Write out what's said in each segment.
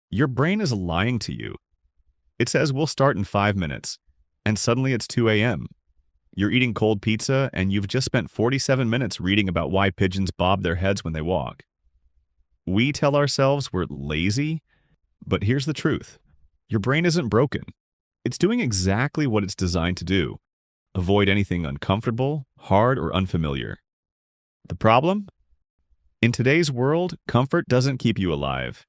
Your brain is lying to you. It says we'll start in 5 minutes, and suddenly it's 2 a.m. You're eating cold pizza, and you've just spent 47 minutes reading about why pigeons bob their heads when they walk. We tell ourselves we're lazy, but here's the truth. Your brain isn't broken. It's doing exactly what it's designed to do. Avoid anything uncomfortable, hard, or unfamiliar. The problem? In today's world, comfort doesn't keep you alive.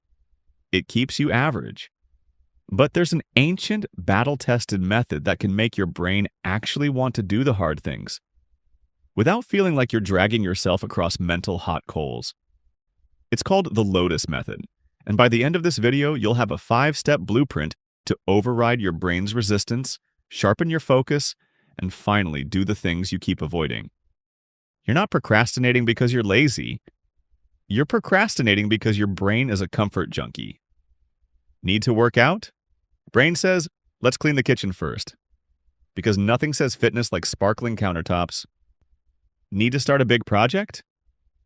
It keeps you average. But there's an ancient, battle-tested method that can make your brain actually want to do the hard things, without feeling like you're dragging yourself across mental hot coals. It's called the Lotus Method, and by the end of this video, you'll have a 5-step blueprint to override your brain's resistance, sharpen your focus, and finally do the things you keep avoiding. You're not procrastinating because you're lazy. You're procrastinating because your brain is a comfort junkie. Need to work out? Brain says, let's clean the kitchen first. Because nothing says fitness like sparkling countertops. Need to start a big project?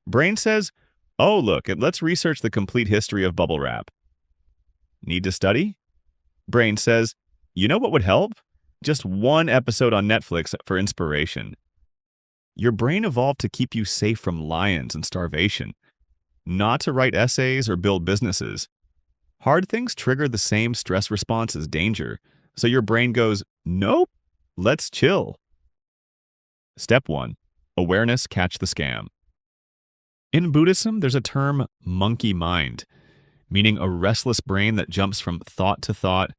Brain says, oh look, let's research the complete history of bubble wrap. Need to study? Brain says, you know what would help? Just one episode on Netflix for inspiration. Your brain evolved to keep you safe from lions and starvation, not to write essays or build businesses. Hard things trigger the same stress response as danger, so your brain goes, nope, let's chill. Step 1. Awareness, catch the scam. In Buddhism, there's a term, monkey mind, meaning a restless brain that jumps from thought to thought,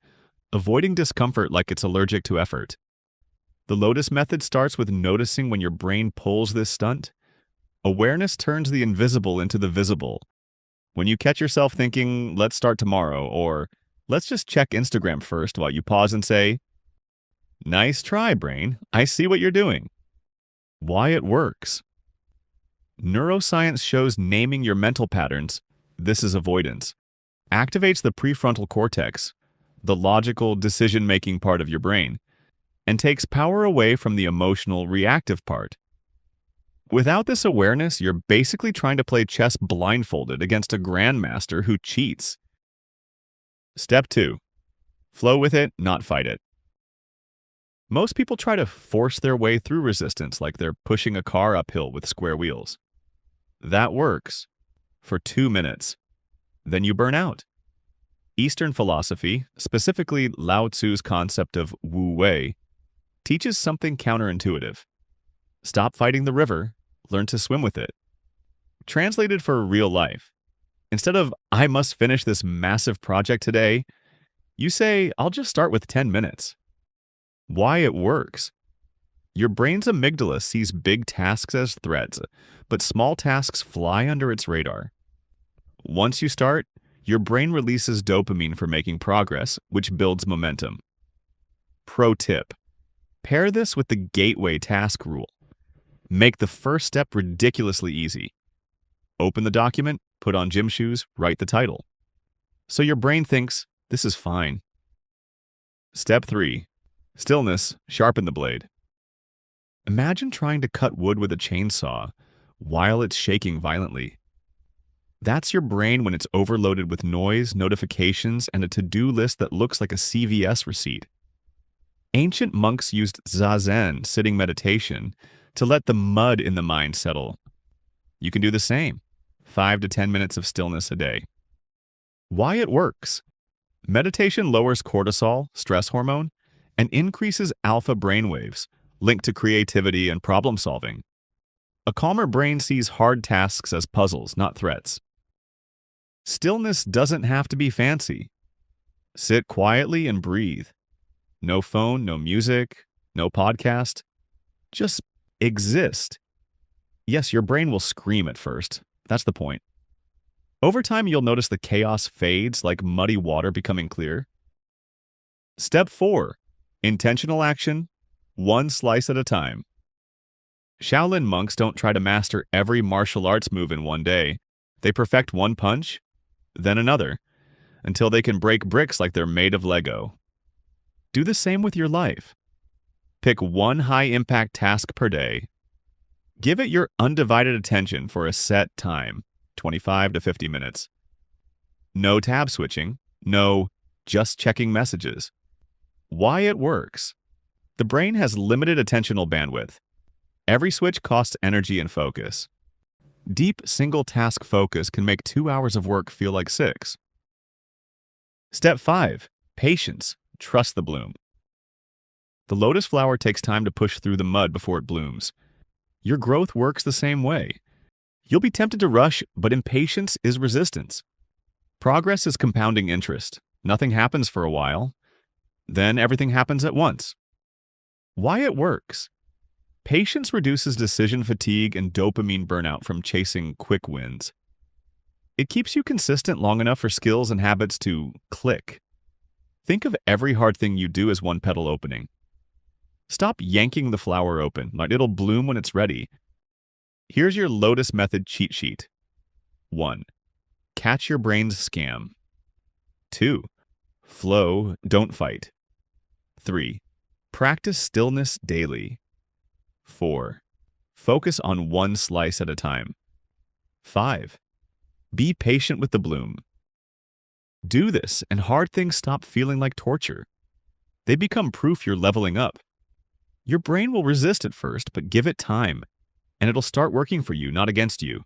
avoiding discomfort like it's allergic to effort. The Lotus Method starts with noticing when your brain pulls this stunt. Awareness turns the invisible into the visible. When you catch yourself thinking, let's start tomorrow, or let's just check Instagram first while you pause and say, nice try, brain. I see what you're doing. Why it works. Neuroscience shows naming your mental patterns, this is avoidance, activates the prefrontal cortex, the logical decision-making part of your brain, and takes power away from the emotional, reactive part. Without this awareness, you're basically trying to play chess blindfolded against a grandmaster who cheats. Step 2. Flow with it, not fight it. Most people try to force their way through resistance like they're pushing a car uphill with square wheels. That works for 2 minutes. Then you burn out. Eastern philosophy, specifically Lao Tzu's concept of Wu Wei, teaches something counterintuitive. Stop fighting the river, learn to swim with it. Translated for real life, instead of, I must finish this massive project today, you say, I'll just start with 10 minutes. Why it works. Your brain's amygdala sees big tasks as threats, but small tasks fly under its radar. Once you start, your brain releases dopamine for making progress, which builds momentum. Pro tip. Pair this with the gateway task rule. Make the first step ridiculously easy. Open the document, put on gym shoes, write the title. So your brain thinks, this is fine. Step 3. Stillness, sharpen the blade. Imagine trying to cut wood with a chainsaw while it's shaking violently. That's your brain when it's overloaded with noise, notifications, and a to-do list that looks like a CVS receipt. Ancient monks used zazen, sitting meditation, to let the mud in the mind settle. You can do the same. 5 to 10 minutes of stillness a day. Why it works. Meditation lowers cortisol, stress hormone, and increases alpha brainwaves, linked to creativity and problem solving. A calmer brain sees hard tasks as puzzles, not threats. Stillness doesn't have to be fancy. Sit quietly and breathe. No phone, no music, no podcast. Just exist. Yes, your brain will scream at first. That's the point. Over time, you'll notice the chaos fades like muddy water becoming clear. Step 4. Intentional action, one slice at a time. Shaolin monks don't try to master every martial arts move in one day. They perfect one punch, then another, until they can break bricks like they're made of Lego. Do the same with your life. Pick one high-impact task per day. Give it your undivided attention for a set time, 25 to 50 minutes. No tab switching, No, just checking messages. Why it works. The brain has limited attentional bandwidth. Every switch costs energy and focus. Deep single-task focus can make 2 hours of work feel like 6. Step 5. Patience. Trust the bloom. The lotus flower takes time to push through the mud before it blooms. Your growth works the same way. You'll be tempted to rush, but impatience is resistance. Progress is compounding interest. Nothing happens for a while. Then everything happens at once. Why it works. Patience reduces decision fatigue and dopamine burnout from chasing quick wins. It keeps you consistent long enough for skills and habits to click. Think of every hard thing you do as one petal opening. Stop yanking the flower open, like it'll bloom when it's ready. Here's your Lotus Method cheat sheet. 1. Catch your brain's scam. 2. Flow, don't fight. 3. Practice stillness daily. 4. Focus on one slice at a time. 5. Be patient with the bloom. Do this, and hard things stop feeling like torture. They become proof you're leveling up. Your brain will resist at first, but give it time, and it'll start working for you, not against you.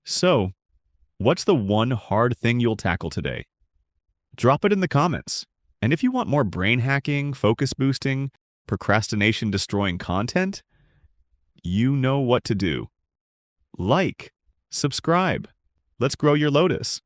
So, what's the one hard thing you'll tackle today? Drop it in the comments. And if you want more brain hacking, focus boosting, procrastination destroying content, you know what to do. Like, subscribe. Let's grow your Lotus.